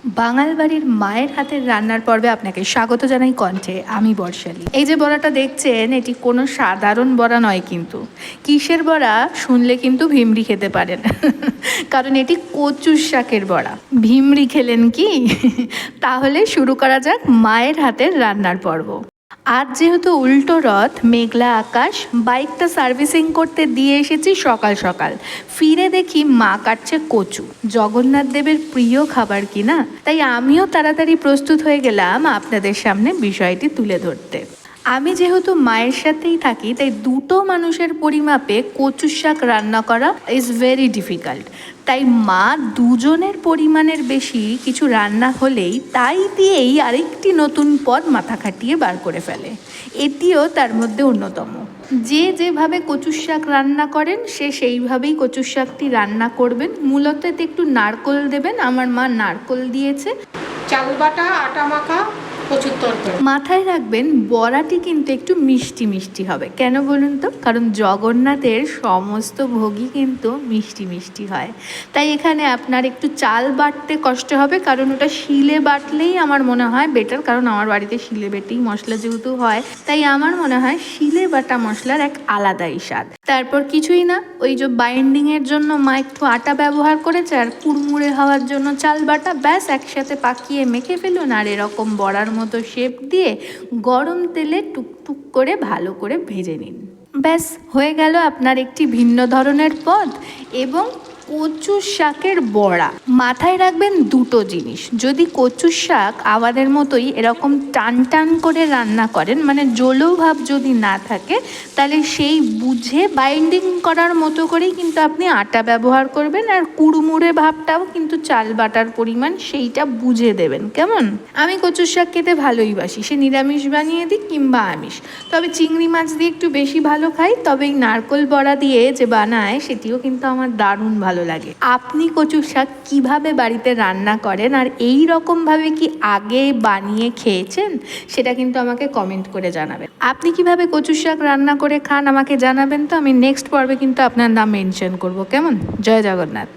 বাঙাল বাড়ির মায়ের হাতের রান্নার পর্বে আপনাকে স্বাগত জানাই কণ্ঠে আমি বর্ষালী। এই যে বড়াটা দেখছেন এটি কোনো সাধারণ বড়া নয়, কিন্তু কিসের বড়া শুনলে কিন্তু ভিমরি খেতে পারেন কারণ এটি কচুর শাকের বড়া। ভিমরি খেলেন কি? তাহলে শুরু করা যাক মায়ের হাতের রান্নার পর্ব। আজ যেহেতু উল্টো রথ, মেঘলা আকাশ, বাইকটা সার্ভিসিং করতে দিয়ে এসেছি সকাল সকাল। ফিরে দেখি মা কাটছে কচু, জগন্নাথ দেবের প্রিয় খাবার কিনা, তাই আমিও তাড়াতাড়ি প্রস্তুত হয়ে গেলাম আপনাদের সামনে বিষয়টি তুলে ধরতে। আমি যেহেতু মায়ের সাথেই থাকি, তাই দুটো মানুষের পরিমাপে কচু শাক রান্না করা ইজ ভেরি ডিফিকাল্ট। তাই মা দুজনের পরিমাণের বেশি কিছু রান্না হলেই তাই দিয়েই আরেকটি নতুন পদ মাথা খাটিয়ে বার করে ফেলে। এটিও তার মধ্যে অন্যতম। যে যেভাবে কচুর শাক রান্না করেন সে সেইভাবেই কচুর শাকটি রান্না করবেন। মূলত এতে একটু নারকোল দেবেন, আমার মা নারকোল দিয়েছে। চাল বাটা, আটা মাখা, কচুর তরকারি। মাথায় রাখবেন বড়াটি কিন্তু একটু মিষ্টি মিষ্টি হবে। কেন বলুন তো? কারণ জগন্নাথের সমস্ত ভোগই কিন্তু মিষ্টি মিষ্টি হয়। তাই এখানে আপনার একটু চাল বাটতে কষ্ট হবে, কারণ ওটা শিলে বাটলেই আমার মনে হয় বেটার। কারণ আমার বাড়িতে শিলে বেটেই মশলা যেহেতু হয়, তাই আমার মনে হয় শিলে বাটা মশলার এক আলাদাই স্বাদ। তারপর কিছুই না, ওই যে বাইন্ডিংয়ের জন্য মা একটু আটা ব্যবহার করেছে আর কুড়মুড়ে হওয়ার জন্য চাল বাটা, ব্যাস একসাথে পাকিয়ে মেখে ফেলুন আর এরকম বড়ার মতো শেপ দিয়ে গরম তেলে টুকটুক করে ভালো করে ভেজে নিন। ব্যাস হয়ে গেল আপনার একটি ভিন্ন ধরনের পদ এবং কচু শাকের বড়া। মাথায় রাখবেন দুটো জিনিস। যদি কচু শাক আমাদের মতোই এরকম টান টান করে রান্না করেন, মানে জলো ভাব যদি না থাকে, তাহলে সেই বুঝে বাইন্ডিং করার মতো করেই কিন্তু আপনি আটা ব্যবহার করবেন, আর কুড়মুড়ে ভাবটাও কিন্তু চাল বাটার পরিমাণ সেইটা বুঝে দেবেন। কেমন? আমি কচুর শাক খেতে ভালোই বাসি, সে নিরামিষ বানিয়ে দিই কিংবা আমিষ। তবে চিংড়ি মাছ দিয়ে একটু বেশি ভালো খাই। তবে এই নারকোল বড়া দিয়ে যে বানায় সেটিও কিন্তু আমার দারুণ ভালো লাগে। আপনি কচু শাক কিভাবে বাড়িতে রান্না করেন আর এই রকমভাবে কি আগে বানিয়ে খেয়েছেন, সেটা কিন্তু আমাকে কমেন্ট করে জানাবেন। আপনি কিভাবে কচু শাক রান্না করে খান আমাকে জানাবেন তো। আমি নেক্সট পর্বে কিন্তু আপনার নাম মেনশন করব। কেমন? জয় জগন্নাথ।